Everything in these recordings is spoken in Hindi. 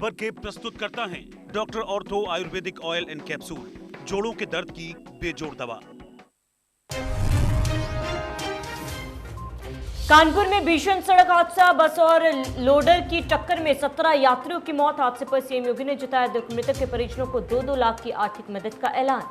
भर के प्रस्तुत करता है doctor ortho Ayurvedic oil and capsule, जोड़ों के दर्द की बेजोड़ दवा। कानपुर में भीषण सड़क हादसा, बस और लोडर की टक्कर में 17 यात्रियों की मौत। हादसे पर सीएम योगी ने जताया दुख। मृतक के परिजनों को 2-2 लाख की आर्थिक मदद का ऐलान।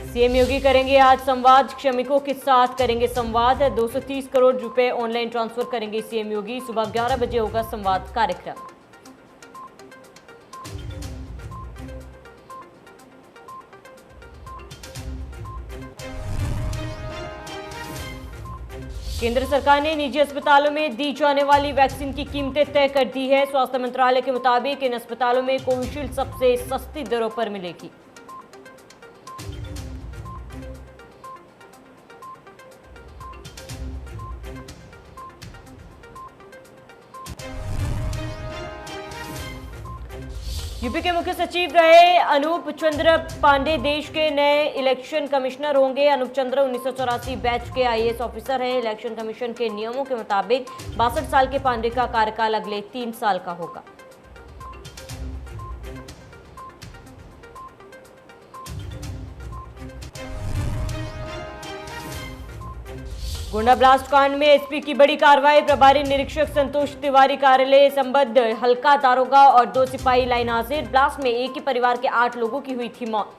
सीएम योगी करेंगे आज संवाद, श्रमिकों के साथ करेंगे संवाद। 230 करोड़ रुपए ऑनलाइन ट्रांसफर करेंगे सीएम योगी। सुबह 11 बजे होगा संवाद कार्यक्रम। केंद्र सरकार ने निजी अस्पतालों में दी जाने वाली वैक्सीन की कीमतें तय कर दी है। स्वास्थ्य मंत्रालय के मुताबिक इन अस्पतालों में कोविशील्ड सबसे सस्ती दरों पर मिलेगी। यूपी के मुख्य सचिव रहे अनूप चंद्र पांडे देश के नए इलेक्शन कमिश्नर होंगे। अनूप चंद्र 1984 बैच के आईएएस ऑफिसर हैं। इलेक्शन कमीशन के नियमों के मुताबिक 62 साल के पांडे का कार्यकाल अगले 3 साल का होगा। गोंडा ब्लास्ट कांड में एसपी की बड़ी कार्रवाई। प्रभारी निरीक्षक संतोष तिवारी कार्यालय संबद्ध हल्का दारोगा और 2 सिपाही लाइन हाजिर। ब्लास्ट में एक ही परिवार के 8 लोगों की हुई थी मौत।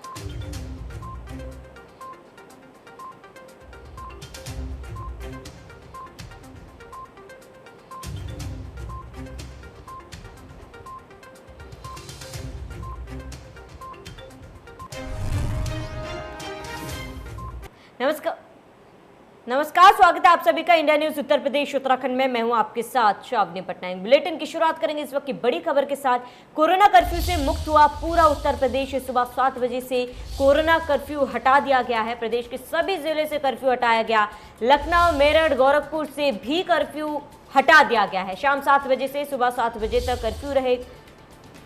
नमस्कार, स्वागत है आप सभी का इंडिया न्यूज उत्तर प्रदेश उत्तराखंड में। मैं हूं आपके साथ शावनी पटनायक। बुलेटिन की शुरुआत करेंगे इस वक्त की बड़ी खबर के साथ। कोरोना कर्फ्यू से मुक्त हुआ पूरा उत्तर प्रदेश। सुबह 7 बजे से कोरोना कर्फ्यू हटा दिया गया है। प्रदेश के सभी जिले से कर्फ्यू हटाया गया। लखनऊ, मेरठ, गोरखपुर से भी कर्फ्यू हटा दिया गया है। शाम 7 बजे से सुबह 7 बजे तक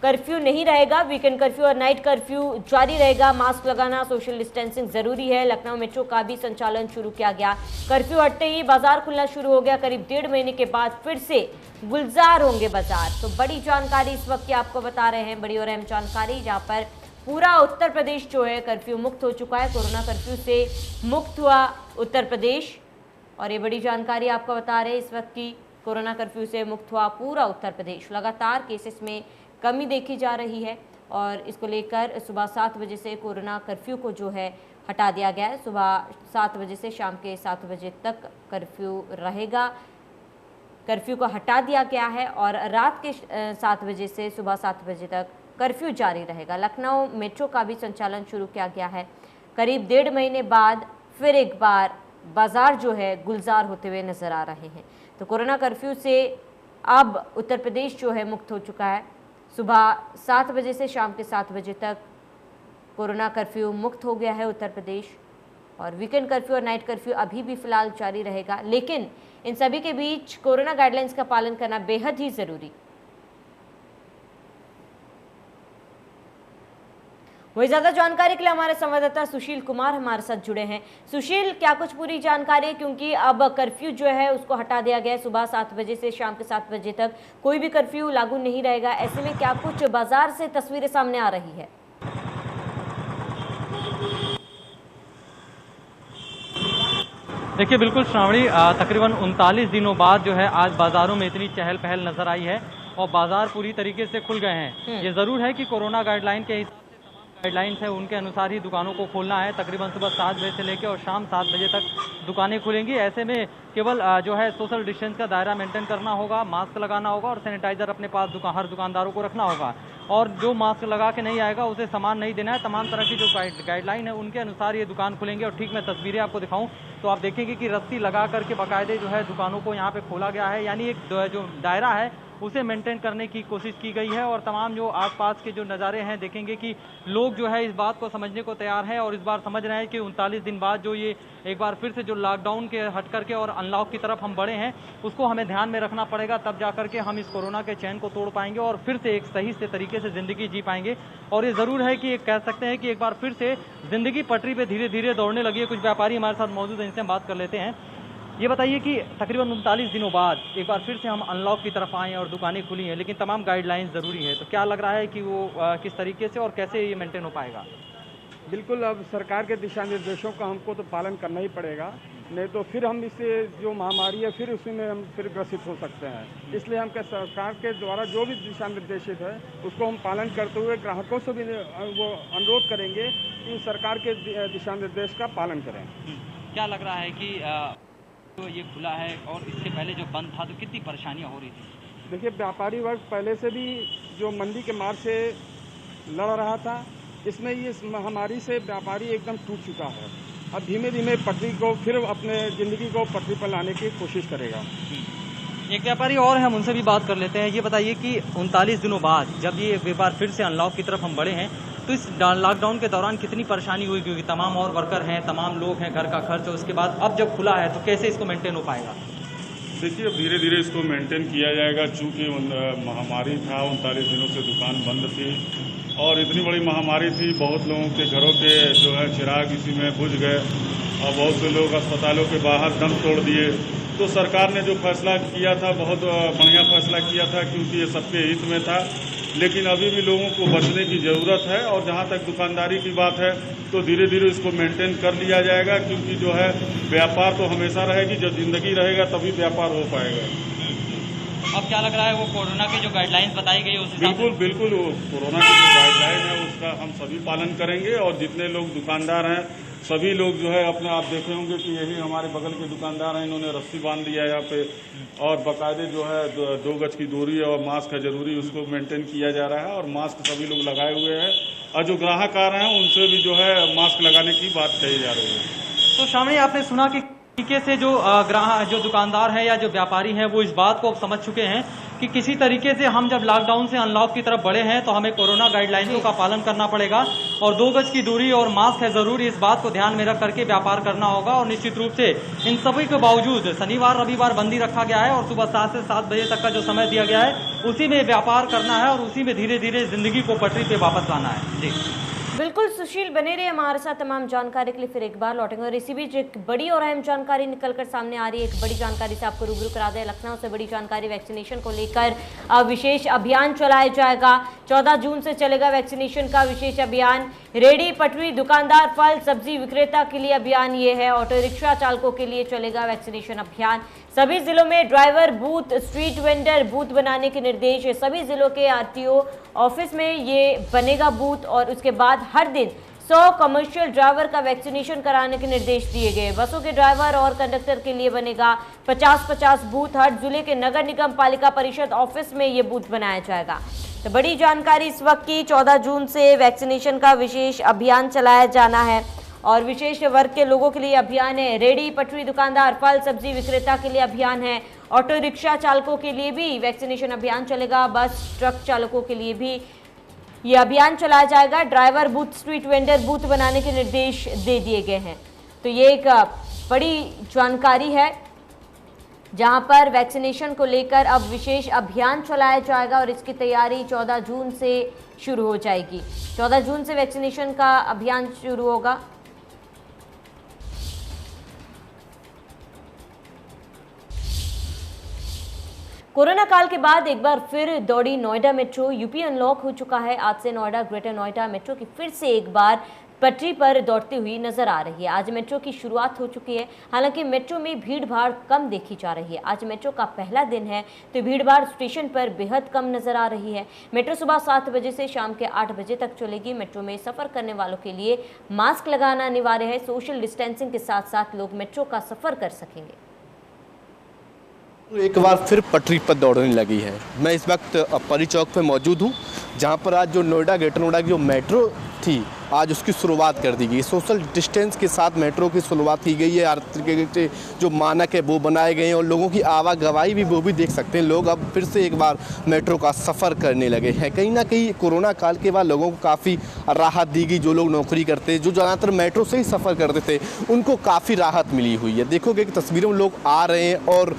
कर्फ्यू नहीं रहेगा। वीकेंड कर्फ्यू और नाइट कर्फ्यू जारी रहेगा। मास्क लगाना, सोशल डिस्टेंसिंग जरूरी है। लखनऊ मेट्रो का भी संचालन शुरू किया गया। कर्फ्यू हटते ही बाजार खुलना शुरू हो गया। करीब 1.5 महीने के बाद फिर से गुलजार होंगे बाजार। तो बड़ी जानकारी इस वक्त की आपको बता रहे हैं, बड़ी और अहम जानकारी, जहां पर पूरा उत्तर प्रदेश जो है कर्फ्यू मुक्त हो चुका है। कोरोना कर्फ्यू से मुक्त हुआ उत्तर प्रदेश, और ये बड़ी जानकारी आपको बता रहे हैं इस वक्त की। कोरोना कर्फ्यू से मुक्त हुआ पूरा उत्तर प्रदेश। लगातार केसेस में कमी देखी जा रही है और इसको लेकर सुबह 7 बजे से कोरोना कर्फ्यू को जो है हटा दिया गया है। सुबह 7 बजे से शाम के 7 बजे तक कर्फ्यू रहेगा। कर्फ्यू को हटा दिया गया है और रात के 7 बजे से सुबह 7 बजे तक कर्फ्यू जारी रहेगा। लखनऊ मेट्रो का भी संचालन शुरू किया गया है। करीब 1.5 महीने बाद फिर एक बार बाजार जो है गुलजार होते हुए नजर आ रहे हैं। तो कोरोना कर्फ्यू से अब उत्तर प्रदेश जो है मुक्त हो चुका है। सुबह 7 बजे से शाम के 7 बजे तक कोरोना कर्फ्यू मुक्त हो गया है उत्तर प्रदेश। और वीकेंड कर्फ्यू और नाइट कर्फ्यू अभी भी फिलहाल जारी रहेगा, लेकिन इन सभी के बीच कोरोना गाइडलाइंस का पालन करना बेहद ही जरूरी। वही ज्यादा जानकारी के लिए हमारे संवाददाता सुशील कुमार हमारे साथ जुड़े हैं। सुशील, क्या कुछ पूरी जानकारी है, क्योंकि अब कर्फ्यू जो है उसको हटा दिया गया है। सुबह 7 बजे से शाम के 7 बजे तक कोई भी कर्फ्यू लागू नहीं रहेगा। ऐसे में क्या कुछ बाजार से तस्वीरें सामने आ रही है? देखिए, बिल्कुल श्रावणी, तकरीबन 39 दिनों बाद जो है आज बाजारों में इतनी चहल पहल नजर आई है और बाजार पूरी तरीके से खुल गए हैं। ये जरूर है कि कोरोना गाइडलाइन के गाइडलाइंस है उनके अनुसार ही दुकानों को खोलना है। तकरीबन सुबह 7 बजे से लेकर और शाम 7 बजे तक दुकानें खुलेंगी। ऐसे में केवल जो है सोशल डिस्टेंस का दायरा मेंटेन करना होगा, मास्क लगाना होगा और सैनिटाइजर अपने पास हर दुकानदारों को रखना होगा। और जो मास्क लगा के नहीं आएगा उसे सामान नहीं देना है। तमाम तरह की जो गाइडलाइन है उनके अनुसार ये दुकान खुलेंगे। और ठीक मैं तस्वीरें आपको दिखाऊं तो आप देखेंगे कि रस्सी लगा करके बाकायदे जो है दुकानों को यहाँ पे खोला गया है। यानी एक जो दायरा है उसे मेंटेन करने की कोशिश की गई है। और तमाम जो आसपास के जो नज़ारे हैं देखेंगे कि लोग जो है इस बात को समझने को तैयार हैं और इस बार समझ रहे हैं कि 39 दिन बाद जो ये एक बार फिर से जो लॉकडाउन के हट करके और अनलॉक की तरफ हम बढ़े हैं उसको हमें ध्यान में रखना पड़ेगा, तब जा करके हम इस कोरोना के चैन को तोड़ पाएंगे और फिर से एक सही से तरीके से ज़िंदगी जी पाएंगे। और ये ज़रूर है कि कह सकते हैं कि एक बार फिर से ज़िंदगी पटरी पे धीरे धीरे दौड़ने लगी है। कुछ व्यापारी हमारे साथ मौजूद हैं, इनसे हम बात कर लेते हैं। ये बताइए कि तकरीबन 39 दिनों बाद एक बार फिर से हम अनलॉक की तरफ आए हैं और दुकानें खुली हैं, लेकिन तमाम गाइडलाइंस ज़रूरी है, तो क्या लग रहा है कि वो किस तरीके से और कैसे ये मेंटेन हो पाएगा? बिल्कुल, अब सरकार के दिशा निर्देशों का हमको तो पालन करना ही पड़ेगा, नहीं तो फिर हम इससे जो महामारी है फिर उसी में हम फिर ग्रसित हो सकते हैं। इसलिए हम सरकार के द्वारा जो भी दिशा निर्देशित है उसको हम पालन करते हुए ग्राहकों से भी वो अनुरोध करेंगे कि सरकार के दिशा निर्देश का पालन करें। क्या लग रहा है कि तो ये खुला है और इससे पहले जो बंद था तो कितनी परेशानियाँ हो रही थी? देखिए, व्यापारी वर्ग पहले से भी जो मंदी के मार से लड़ रहा था, इसमें ये महामारी से व्यापारी एकदम टूट चुका है। अब धीमे धीमे पटरी को फिर अपने ज़िंदगी को पटरी पर लाने की कोशिश करेगा। एक व्यापारी और हैं, हम उनसे भी बात कर लेते हैं। ये बताइए कि 39 दिनों बाद जब ये व्यापार फिर से अनलॉक की तरफ हम बढ़े हैं तो इस लॉकडाउन के दौरान कितनी परेशानी हुई, क्योंकि तमाम और वर्कर हैं, तमाम लोग हैं, घर का खर्च, और उसके बाद अब जब खुला है तो कैसे इसको मेंटेन हो पाएगा? देखिए, अब धीरे धीरे इसको मेंटेन किया जाएगा। चूँकि महामारी था, 39 दिनों से दुकान बंद थी और इतनी बड़ी महामारी थी, बहुत लोगों के घरों के जो है चिराग इसी में बुझ गए और बहुत से लोग अस्पतालों के बाहर दम तोड़ दिए। तो सरकार ने जो फैसला किया था बहुत बढ़िया फैसला किया था, क्योंकि ये सबके हित में था। लेकिन अभी भी लोगों को बचने की ज़रूरत है और जहाँ तक दुकानदारी की बात है तो धीरे धीरे इसको मेंटेन कर लिया जाएगा, क्योंकि जो है व्यापार तो हमेशा रहेगी, जब जिंदगी रहेगा तभी व्यापार हो पाएगा। अब क्या लग रहा है वो कोरोना की जो गाइडलाइंस बताई गई उस बिल्कुल बिल्कुल, वो कोरोना की जो गाइडलाइन है उसका हम सभी पालन करेंगे और जितने लोग दुकानदार हैं सभी लोग जो है अपने आप देखे होंगे कि यही हमारे बगल के दुकानदार हैं, इन्होंने रस्सी बांध दिया है यहाँ पे और बाकायदे जो है 2 गज की दूरी और मास्क है जरूरी, उसको मेंटेन किया जा रहा है और मास्क सभी लोग लगाए हुए हैं और जो ग्राहक आ रहे हैं उनसे भी जो है मास्क लगाने की बात कही जा रही है। तो श्रावणी, आपने सुना कि तरीके से जो ग्राहक, जो दुकानदार हैं या जो व्यापारी हैं वो इस बात को अब समझ चुके हैं कि किसी तरीके से हम जब लॉकडाउन से अनलॉक की तरफ बढ़े हैं तो हमें कोरोना गाइडलाइंसों का पालन करना पड़ेगा और 2 गज की दूरी और मास्क है ज़रूरी, इस बात को ध्यान में रख करके व्यापार करना होगा। और निश्चित रूप से इन सभी के बावजूद शनिवार रविवार बंदी रखा गया है और सुबह 7 से 7 बजे तक का जो समय दिया गया है उसी में व्यापार करना है और उसी में धीरे धीरे जिंदगी को पटरी पे वापस लाना है। जी बिल्कुल, सुशील बने रहे हमारे साथ तमाम जानकारी के लिए, फिर एक बार लौटेंगे। और इसी बीच एक बड़ी और अहम जानकारी निकलकर सामने आ रही है। एक बड़ी जानकारी से आपको रूबरू करा दें। लखनऊ से बड़ी जानकारी, वैक्सीनेशन को लेकर विशेष अभियान चलाया जाएगा। 14 जून से चलेगा वैक्सीनेशन का विशेष अभियान। रेडी पटरी दुकानदार, फल सब्जी विक्रेता के लिए अभियान ये है। ऑटो रिक्शा चालकों के लिए चलेगा वैक्सीनेशन अभियान। सभी जिलों में driver booth, street vendor booth बनाने के निर्देश है। सभी जिलों के आरटीओ ऑफिस में ये बनेगा बूथ और उसके बाद हर दिन 100 कमर्शियल ड्राइवर का वैक्सीनेशन कराने के निर्देश दिए गए। बसों के ड्राइवर और कंडक्टर के लिए बनेगा 50-50 बूथ। हर जिले के नगर निगम पालिका परिषद ऑफिस में ये बूथ बनाया जाएगा। तो बड़ी जानकारी इस वक्त की, 14 जून से वैक्सीनेशन का विशेष अभियान चलाया जाना है और विशेष वर्ग के लोगों के लिए अभियान है। रेडी पटरी दुकानदार, फल सब्जी विक्रेता के लिए अभियान है। ऑटो रिक्शा चालकों के लिए भी वैक्सीनेशन अभियान चलेगा। बस ट्रक चालकों के लिए भी ये अभियान चलाया जाएगा। Driver booth, street vendor booth बनाने के निर्देश दे दिए गए हैं। तो ये एक बड़ी जानकारी है जहां पर वैक्सीनेशन को लेकर अब विशेष अभियान चलाया जाएगा और इसकी तैयारी 14 जून से शुरू हो जाएगी। 14 जून से वैक्सीनेशन का अभियान शुरू होगा। कोरोना काल के बाद एक बार फिर दौड़ी नोएडा मेट्रो। यूपी अनलॉक हो चुका है। आज से नोएडा, ग्रेटर नोएडा मेट्रो की फिर से एक बार पटरी पर दौड़ती हुई नजर आ रही है। आज मेट्रो की शुरुआत हो चुकी है। हालांकि मेट्रो में भीड़ भाड़ कम देखी जा रही है। आज मेट्रो का पहला दिन है तो भीड़ भाड़ स्टेशन पर बेहद कम नजर आ रही है। मेट्रो सुबह 7 बजे से शाम के 8 बजे तक चलेगी। मेट्रो में सफर करने वालों के लिए मास्क लगाना अनिवार्य है। सोशल डिस्टेंसिंग के साथ साथ लोग मेट्रो का सफर कर सकेंगे। एक बार फिर पटरी पर दौड़ने लगी है। मैं इस वक्त परी चौक पे मौजूद हूँ, जहाँ पर आज जो नोएडा, ग्रेटर नोएडा की जो मेट्रो थी आज उसकी शुरुआत कर दी गई। सोशल डिस्टेंस के साथ मेट्रो की शुरुआत की गई है। हर तरीके के जो मानक है वो बनाए गए हैं और लोगों की आवागवाही भी वो भी देख सकते हैं। लोग अब फिर से एक बार मेट्रो का सफ़र करने लगे हैं। कहीं ना कहीं कोरोना काल के बाद लोगों को काफ़ी राहत दी गई। जो लोग नौकरी करते, जो ज़्यादातर मेट्रो से ही सफ़र करते थे, उनको काफ़ी राहत मिली हुई है। देखोगे कि तस्वीरों में लोग आ रहे हैं और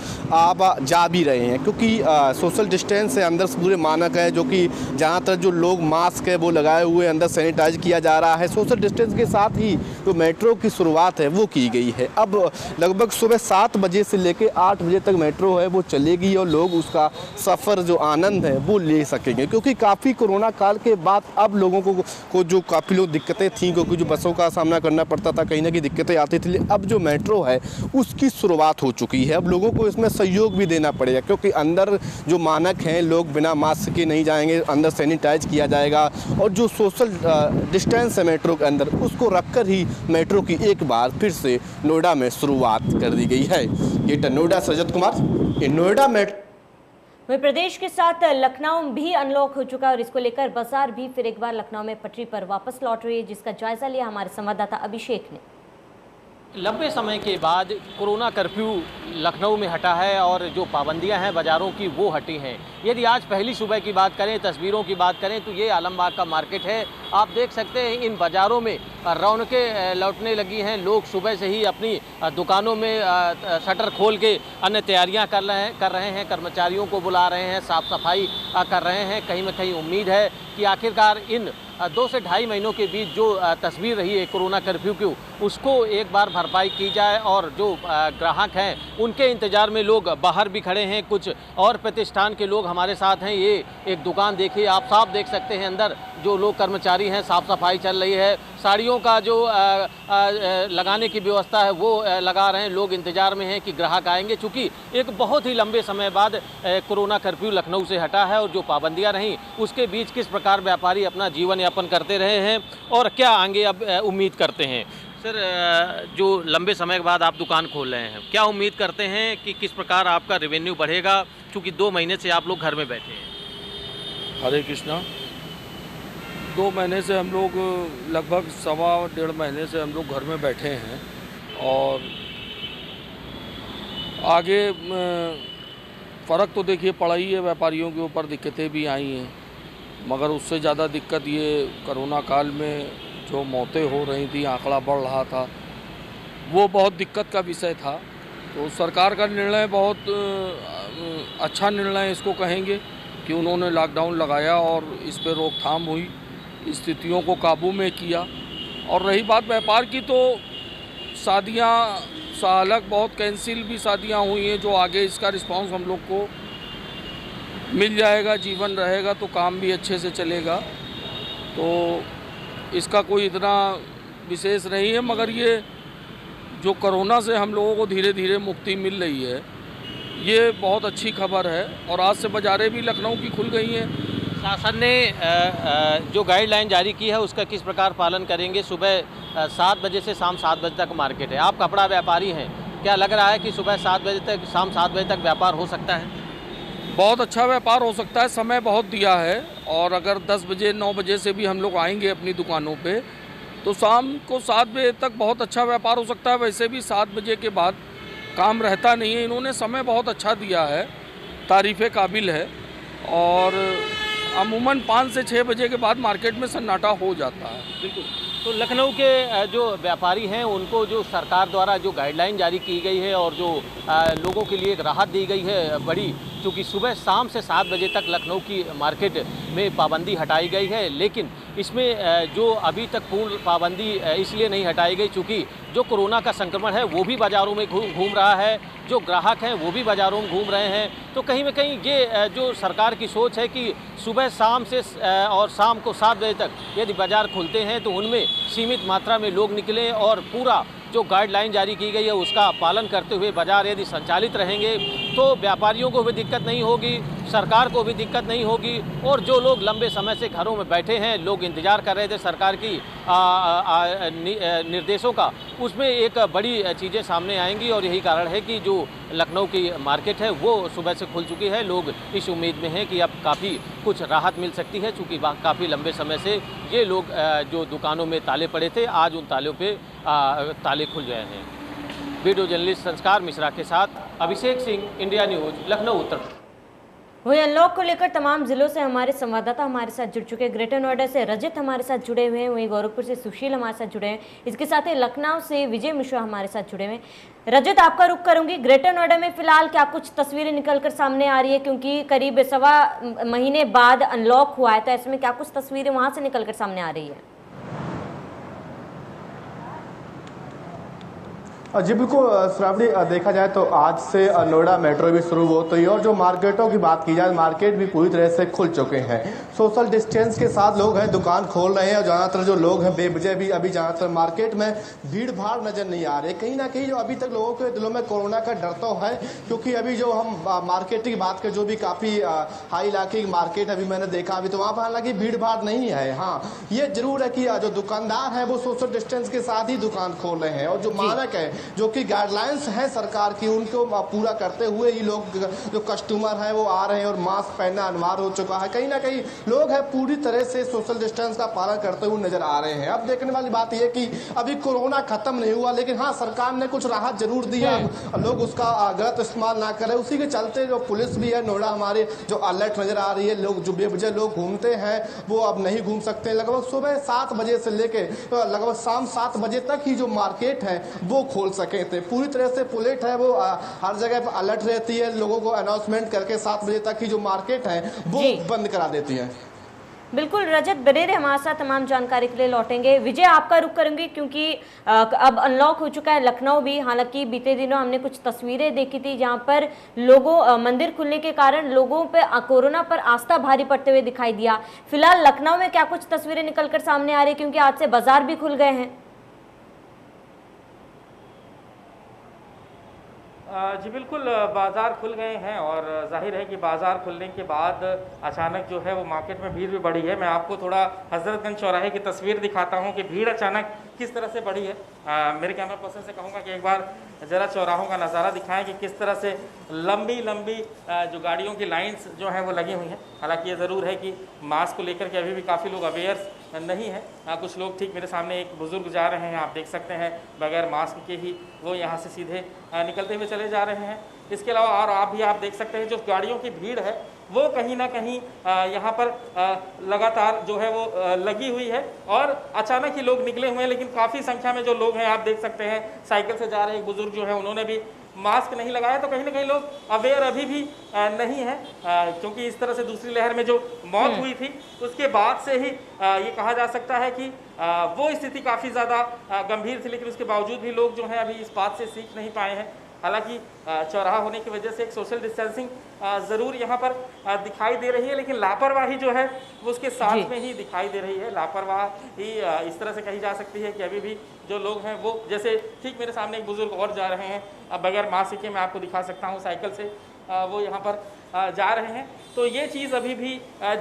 जा भी रहे हैं, क्योंकि सोशल डिस्टेंस है, अंदर से पूरे मानक है, जो कि ज़्यादातर जो लोग मास्क है वो लगाए हुए, अंदर सैनिटाइज किया जा रहा है। सोशल डिस्टेंस के साथ ही जो मेट्रो की शुरुआत है वो की गई है। अब लगभग सुबह 7 बजे से लेकर 8 बजे तक मेट्रो है वो चलेगी और लोग उसका सफ़र जो आनंद है वो ले सकेंगे, क्योंकि काफ़ी कोरोना काल के बाद अब लोगों को जो काफ़ी लोग दिक्कतें थीं, क्योंकि जो बसों का सामना करना पड़ता था, कहीं ना कहीं दिक्कतें आती थी, अब जो मेट्रो है उसकी शुरुआत हो चुकी है। अब लोगों को इसमें सहयोग भी देना पड़ेगा, क्योंकि अंदर जो मानक हैं, लोग बिना मास्क के नहीं जाएंगे, अंदर सैनिटाइज किया जाएगा और जो सोशल डिस्टेंस है मेट्रो के अंदर, उसको रखकर ही मेट्रो की एक बार फिर से नोएडा में शुरुआत कर दी गई है। ये नोएडा से रजत कुमार, नोएडा मेट्रो। वहीं प्रदेश के साथ लखनऊ भी अनलॉक हो चुका है और इसको लेकर बाजार भी फिर एक बार लखनऊ में पटरी पर वापस लौट रही है, जिसका जायजा लिया हमारे संवाददाता अभिषेक ने। लंबे समय के बाद कोरोना कर्फ्यू लखनऊ में हटा है और जो पाबंदियां हैं बाज़ारों की वो हटी हैं। यदि आज पहली सुबह की बात करें, तस्वीरों की बात करें, तो ये आलमबाग का मार्केट है। आप देख सकते हैं इन बाज़ारों में रौनकें लौटने लगी हैं। लोग सुबह से ही अपनी दुकानों में शटर खोल के अन्य तैयारियां कर रहे हैं, कर्मचारियों को बुला रहे हैं, साफ़ सफाई कर रहे हैं। कहीं ना कहीं उम्मीद है कि आखिरकार इन 2 से ढाई महीनों के बीच जो तस्वीर रही है कोरोना कर्फ्यू की, उसको एक बार भरपाई की जाए और जो ग्राहक हैं उनके इंतज़ार में लोग बाहर भी खड़े हैं। कुछ और प्रतिष्ठान के लोग हमारे साथ हैं। ये एक दुकान देखिए, आप साफ देख सकते हैं अंदर जो लोग कर्मचारी हैं, साफ़ सफाई चल रही है। साड़ियों का जो लगाने की व्यवस्था है वो लगा रहे हैं। लोग इंतज़ार में हैं कि ग्राहक आएंगे, चूँकि एक बहुत ही लंबे समय बाद कोरोना कर्फ्यू लखनऊ से हटा है और जो पाबंदियाँ रहीं उसके बीच किस प्रकार व्यापारी अपना जीवन यापन करते रहे हैं और क्या आगे अब उम्मीद करते हैं। सर, जो लंबे समय के बाद आप दुकान खोल रहे हैं, क्या उम्मीद करते हैं कि किस प्रकार आपका रेवेन्यू बढ़ेगा, क्योंकि 2 महीने से आप लोग घर में बैठे हैं? हरे कृष्णा। 2 महीने से हम लोग लगभग 1.25 महीने से हम लोग घर में बैठे हैं और आगे फ़र्क तो देखिए पड़ा ही है। व्यापारियों के ऊपर दिक्कतें भी आई हैं, मगर उससे ज़्यादा दिक्कत ये कोरोना काल में जो मौतें हो रही थी, आंकड़ा बढ़ रहा था, वो बहुत दिक्कत का विषय था। तो सरकार का निर्णय बहुत अच्छा निर्णय इसको कहेंगे कि उन्होंने लॉकडाउन लगाया और इस पर रोकथाम हुई, स्थितियों को काबू में किया। और रही बात व्यापार की, तो शादियां सालक बहुत कैंसिल भी शादियां हुई हैं, जो आगे इसका रिस्पांस हम लोग को मिल जाएगा, जीवन रहेगा तो काम भी अच्छे से चलेगा। तो इसका कोई इतना विशेष नहीं है, मगर ये जो कोरोना से हम लोगों को धीरे धीरे मुक्ति मिल रही है, ये बहुत अच्छी खबर है। और आज से बाज़ारें भी लखनऊ की खुल गई हैं। शासन ने जो गाइडलाइन जारी की है उसका किस प्रकार पालन करेंगे? सुबह 7 बजे से शाम 7 बजे तक मार्केट है। आप कपड़ा व्यापारी हैं, क्या लग रहा है कि सुबह 7 बजे तक शाम 7 बजे तक व्यापार हो सकता है? बहुत अच्छा व्यापार हो सकता है, समय बहुत दिया है। और अगर 10 बजे 9 बजे से भी हम लोग आएंगे अपनी दुकानों पे, तो शाम को 7 बजे तक बहुत अच्छा व्यापार हो सकता है। वैसे भी 7 बजे के बाद काम रहता नहीं है। इन्होंने समय बहुत अच्छा दिया है, तारीफ़े काबिल है। और अमूमन 5 से 6 बजे के बाद मार्केट में सन्नाटा हो जाता है। बिल्कुल। तो लखनऊ के जो व्यापारी हैं उनको जो सरकार द्वारा जो गाइडलाइन जारी की गई है और जो लोगों के लिए एक राहत दी गई है बड़ी, क्योंकि सुबह शाम से 7 बजे तक लखनऊ की मार्केट में पाबंदी हटाई गई है, लेकिन इसमें जो अभी तक पूर्ण पाबंदी इसलिए नहीं हटाई गई क्योंकि जो कोरोना का संक्रमण है वो भी बाज़ारों में घूम रहा है, जो ग्राहक हैं वो भी बाज़ारों में घूम रहे हैं। तो कहीं ना कहीं ये जो सरकार की सोच है कि सुबह शाम से और शाम को 7 बजे तक यदि बाज़ार खुलते हैं तो उनमें सीमित मात्रा में लोग निकलें और पूरा जो गाइडलाइन जारी की गई है उसका पालन करते हुए बाज़ार यदि संचालित रहेंगे तो व्यापारियों को भी दिक्कत नहीं होगी, सरकार को भी दिक्कत नहीं होगी और जो लोग लंबे समय से घरों में बैठे हैं, लोग इंतजार कर रहे थे सरकार की निर्देशों का, उसमें एक बड़ी चीज़ें सामने आएंगी। और यही कारण है कि जो लखनऊ की मार्केट है वो सुबह से खुल चुकी है। लोग इस उम्मीद में हैं कि अब काफ़ी कुछ राहत मिल सकती है, चूँकि काफ़ी लंबे समय से ये लोग जो दुकानों में ताले पड़े थे, आज उन तालों पे ताले खुल गए हैं। वीडियो जर्नलिस्ट संस्कार मिश्रा के साथ अभिषेक सिंह, इंडिया न्यूज़, लखनऊ, उत्तर प्रदेश। वही अनलॉक को लेकर तमाम जिलों से हमारे संवाददाता हमारे साथ जुड़ चुके हैं। ग्रेटर नोएडा से रजत हमारे साथ जुड़े हुए हैं, वहीं गोरखपुर से सुशील हमारे साथ जुड़े हैं, इसके साथ ही लखनऊ से विजय मिश्रा हमारे साथ जुड़े हुए हैं। रजत, आपका रुख करूंगी। ग्रेटर नोएडा में फिलहाल क्या कुछ तस्वीरें निकलकर सामने आ रही है, क्योंकि करीब 1.25 महीने बाद अनलॉक हुआ है, तो ऐसे में क्या कुछ तस्वीरें वहां से निकलकर सामने आ रही है? जी बिल्कुल श्रावणी, देखा जाए तो आज से नोएडा मेट्रो भी शुरू होती है और जो मार्केटों की बात की जाए, मार्केट भी पूरी तरह से खुल चुके हैं। सोशल डिस्टेंस के साथ लोग हैं, दुकान खोल रहे हैं और ज़्यादातर जो लोग हैं बेवजह भी अभी ज़्यादातर मार्केट में भीड़ भाड़ नजर नहीं आ रही। कहीं ना कहीं जो अभी तक लोगों के दिलों में कोरोना का डर तो है, क्योंकि अभी जो हम मार्केट की बात करें, जो भी काफ़ी हाई इलाके की मार्केट अभी मैंने देखा, अभी तो वहाँ पर हालांकि भीड़ भाड़ नहीं है। हाँ, ये जरूर है कि जो दुकानदार हैं वो सोशल डिस्टेंस के साथ ही दुकान खोल रहे हैं और जो मानक है, जो कि गाइडलाइंस हैं सरकार की, उनको पूरा करते हुए ही लोग, जो कस्टमर हैं वो आ रहे हैं और मास्क पहनना अनिवार्य हो चुका है। कहीं ना कहीं लोग हैं पूरी तरह से सोशल डिस्टेंस का पालन करते हुए नजर आ रहे हैं। अब देखने वाली बात यह कि अभी कोरोना खत्म नहीं हुआ, लेकिन हाँ, सरकार ने कुछ राहत जरूर दी है, लोग उसका गलत इस्तेमाल ना करें। उसी के चलते जो पुलिस भी है नोएडा हमारे, जो अलर्ट नजर आ रही है। लोग जो बेवजह लोग घूमते हैं वो अब नहीं घूम सकते। लगभग सुबह 7 बजे से लेके लगभग शाम 7 बजे तक ही जो मार्केट है वो खोल सके थे। पूरी तरह से पुलिस है वो हर जगह पर अलर्ट रहती है, लोगों को अनाउंसमेंट करके 7 बजे तक ही जो मार्केट है वो बंद करा देती है। बिल्कुल रजत, बने रहे हमारे साथ, तमाम जानकारी के लिए लौटेंगे। विजय, आपका रुख करूंगी, क्योंकि अब अनलॉक हो चुका है लखनऊ भी। हालांकि बीते दिनों हमने कुछ तस्वीरें देखी थी जहां पर लोगों मंदिर खुलने के कारण लोगों पे कोरोना पर आस्था भारी पड़ते हुए दिखाई दिया। फिलहाल लखनऊ में क्या कुछ तस्वीरें निकलकर सामने आ रही है, क्योंकि आज से बाजार भी खुल गए हैं? जी बिल्कुल, बाज़ार खुल गए हैं और जाहिर है कि बाज़ार खुलने के बाद अचानक जो है वो मार्केट में भीड़ भी बढ़ी है। मैं आपको थोड़ा हजरतगंज चौराहे की तस्वीर दिखाता हूं कि भीड़ अचानक किस तरह से बढ़ी है। मेरे कैमरा पर्सन से कहूँगा कि एक बार ज़रा चौराहों का नज़ारा दिखाएं कि किस तरह से लंबी लंबी जो गाड़ियों की लाइंस जो हैं वो लगी हुई हैं। हालांकि ये ज़रूर है कि मास्क को लेकर के अभी भी काफ़ी लोग अवेयर नहीं है। कुछ लोग, ठीक मेरे सामने एक बुज़ुर्ग जा रहे हैं, आप देख सकते हैं, बगैर मास्क के ही वो यहाँ से सीधे निकलते हुए चले जा रहे हैं। इसके अलावा और आप देख सकते हैं जो गाड़ियों की भीड़ है वो कहीं ना कहीं यहाँ पर लगातार जो है वो लगी हुई है और अचानक ही लोग निकले हुए हैं। लेकिन काफ़ी संख्या में जो लोग हैं, आप देख सकते हैं, साइकिल से जा रहे एक बुजुर्ग जो है उन्होंने भी मास्क नहीं लगाया। तो कहीं ना कहीं लोग अवेयर अभी भी नहीं है, क्योंकि इस तरह से दूसरी लहर में जो मौत हुई थी उसके बाद से ही ये कहा जा सकता है कि वो स्थिति काफ़ी ज़्यादा गंभीर थी। लेकिन उसके बावजूद भी लोग जो हैं अभी इस बात से सीख नहीं पाए हैं। हालांकि चौराहा होने की वजह से एक सोशल डिस्टेंसिंग ज़रूर यहाँ पर दिखाई दे रही है, लेकिन लापरवाही जो है वो उसके साथ में ही दिखाई दे रही है। लापरवाही इस तरह से कही जा सकती है कि अभी भी जो लोग हैं वो, जैसे ठीक मेरे सामने एक बुजुर्ग और जा रहे हैं, बगैर मास्क के, मैं आपको दिखा सकता हूँ, साइकिल से वो यहाँ पर जा रहे हैं। तो ये चीज़ अभी भी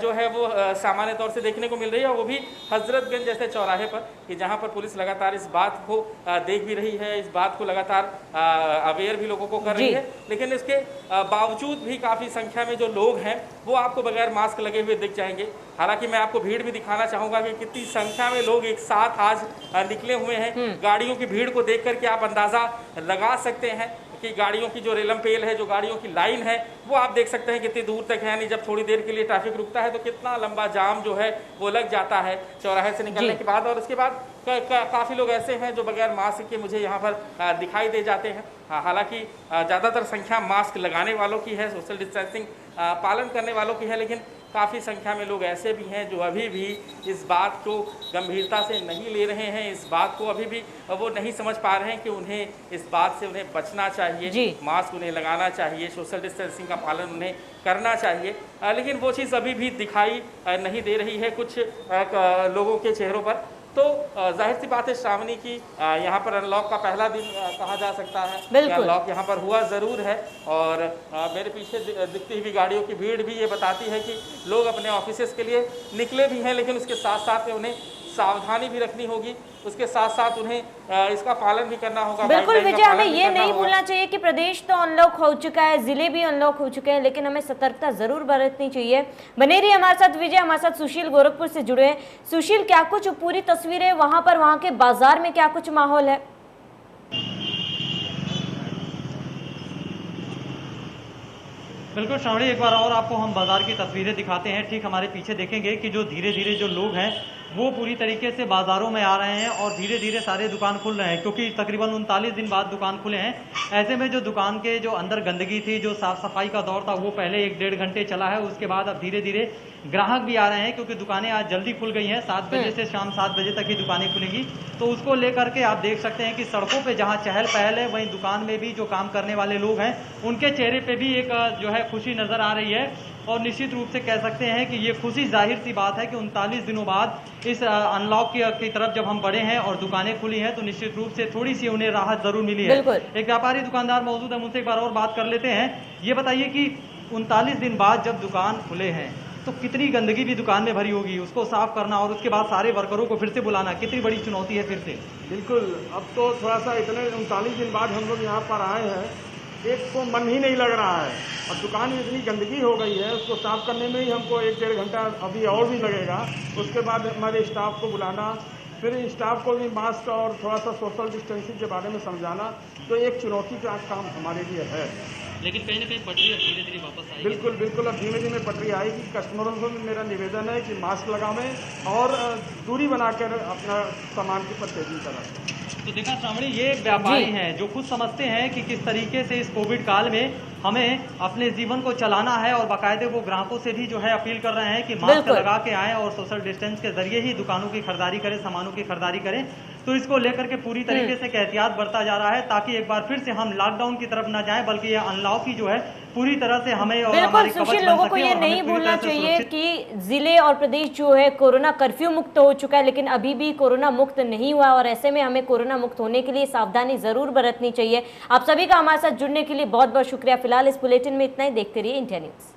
जो है वो सामान्य तौर से देखने को मिल रही है, और वो भी हजरतगंज जैसे चौराहे पर, कि जहाँ पर पुलिस लगातार इस बात को देख भी रही है, इस बात को लगातार अवेयर भी लोगों को कर रही है। लेकिन इसके बावजूद भी काफ़ी संख्या में जो लोग हैं वो आपको बगैर मास्क लगे हुए दिख जाएंगे। हालांकि मैं आपको भीड़ भी दिखाना चाहूँगा कि कितनी संख्या में लोग एक साथ आज निकले हुए हैं। गाड़ियों की भीड़ को देख करके आप अंदाज़ा लगा सकते हैं कि गाड़ियों की जो रेलम पेल है, जो गाड़ियों की लाइन है, वो आप देख सकते हैं कितनी दूर तक है। यानी जब थोड़ी देर के लिए ट्रैफिक रुकता है तो कितना लंबा जाम जो है वो लग जाता है चौराहे से निकलने के बाद। और उसके बाद काफ़ी लोग ऐसे हैं जो बगैर मास्क के मुझे यहाँ पर दिखाई दे जाते हैं। हालांकि ज़्यादातर संख्या मास्क लगाने वालों की है, सोशल डिस्टेंसिंग पालन करने वालों की है, लेकिन काफ़ी संख्या में लोग ऐसे भी हैं जो अभी भी इस बात को गंभीरता से नहीं ले रहे हैं। इस बात को अभी भी वो नहीं समझ पा रहे हैं कि उन्हें इस बात से उन्हें बचना चाहिए, मास्क उन्हें लगाना चाहिए, सोशल डिस्टेंसिंग का पालन उन्हें करना चाहिए। लेकिन वो चीज़ अभी भी दिखाई नहीं दे रही है कुछ लोगों के चेहरों पर। तो जाहिर सी बात है श्रावणी की यहाँ पर अनलॉक का पहला दिन कहा जा सकता है। बिल्कुल। अनलॉक यहाँ पर हुआ ज़रूर है और मेरे पीछे दिखती हुई गाड़ियों की भीड़ भी ये बताती है कि लोग अपने ऑफिसेस के लिए निकले भी हैं, लेकिन उसके साथ साथ में उन्हें सावधानी भी रखनी होगी, उसके साथ साथ उन्हें इसका पालन भी करना होगा। बिल्कुल विजय, हमें ये नहीं भूलना चाहिए कि प्रदेश तो अनलॉक हो चुका है, जिले भी अनलॉक हो चुके हैं, लेकिन हमें सतर्कता जरूर बरतनी चाहिए। बने रहिए हमारे साथ विजय, हमारे साथ सुशील गोरखपुर से जुड़े हैं। सुशील, क्या कुछ पूरी तस्वीरें वहां पर, वहां के बाजार में क्या कुछ माहौल है? बिल्कुल श्रावणी, एक बार और आपको हम बाजार की तस्वीरें दिखाते हैं। ठीक हमारे पीछे देखेंगे कि जो धीरे धीरे जो लोग हैं वो पूरी तरीके से बाजारों में आ रहे हैं और धीरे धीरे सारे दुकान खुल रहे हैं, क्योंकि तकरीबन 39 दिन बाद दुकान खुले हैं। ऐसे में जो दुकान के जो अंदर गंदगी थी, जो साफ सफाई का दौर था, वो पहले 1-1.5 घंटे चला है। उसके बाद अब धीरे धीरे ग्राहक भी आ रहे हैं, क्योंकि दुकानें आज जल्दी खुल गई हैं। 7 बजे से शाम 7 बजे तक ही दुकानें खुलेंगी। तो उसको लेकर के आप देख सकते हैं कि सड़कों पे जहां चहल पहल है, वहीं दुकान में भी जो काम करने वाले लोग हैं उनके चेहरे पे भी एक जो है खुशी नजर आ रही है। और निश्चित रूप से कह सकते हैं कि ये खुशी जाहिर सी बात है कि 39 दिनों बाद इस अनलॉक की तरफ जब हम बढ़े हैं और दुकानें खुली हैं, तो निश्चित रूप से थोड़ी सी उन्हें राहत जरूर मिली है। एक व्यापारी दुकानदार मौजूद है, उनसे एक बार और बात कर लेते हैं। ये बताइए कि 39 दिन बाद जब दुकान खुले हैं तो कितनी गंदगी भी दुकान में भरी होगी, उसको साफ करना और उसके बाद सारे वर्करों को फिर से बुलाना कितनी बड़ी चुनौती है फिर से? बिल्कुल, अब तो थोड़ा सा इतने 39 दिन बाद हम लोग यहाँ पर आए हैं, एक तो मन ही नहीं लग रहा है और दुकान में इतनी गंदगी हो गई है, उसको साफ करने में ही हमको 1-1.5 घंटा अभी और भी लगेगा। उसके बाद हमारे स्टाफ को बुलाना, फिर स्टाफ को भी मास्क और थोड़ा सा सोशल डिस्टेंसिंग के बारे में समझाना, तो एक चुनौती का काम हमारे लिए है। लेकिन कहीं ना कहीं पटरी अब धीरे धीरे वापस आएगी। बिल्कुल बिल्कुल, अब धीमे धीमे पटरी आएगी। कस्टमरों से भी मेरा निवेदन है कि मास्क लगावें और दूरी बनाकर अपना सामान की परचेजिंग करें। तो देखा श्रावणी, ये व्यापारी हैं जो खुद समझते हैं कि किस तरीके से इस कोविड काल में हमें अपने जीवन को चलाना है और बाकायदे वो ग्राहकों से भी जो है अपील कर रहे हैं कि मास्क लगा के आएं और सोशल डिस्टेंस के जरिए ही दुकानों की खरीदारी करें, सामानों की खरीदारी करें। तो इसको लेकर के पूरी तरीके से एहतियात बरता जा रहा है, ताकि एक बार फिर से हम लॉकडाउन की तरफ न जाएं, बल्कि ये अनलॉक की जो है पूरी तरह से हमें और हमारी कवच बन सके। लोगों को ये नहीं भूलना चाहिए कि जिले और प्रदेश जो है कोरोना कर्फ्यू मुक्त हो चुका है, लेकिन अभी भी कोरोना मुक्त नहीं हुआ और ऐसे में हमें कोरोना मुक्त होने के लिए सावधानी जरूर बरतनी चाहिए। आप सभी का हमारे साथ जुड़ने के लिए बहुत बहुत शुक्रिया। फिलहाल इस बुलेटिन में इतना ही। देखते रहिए इंडिया न्यूज।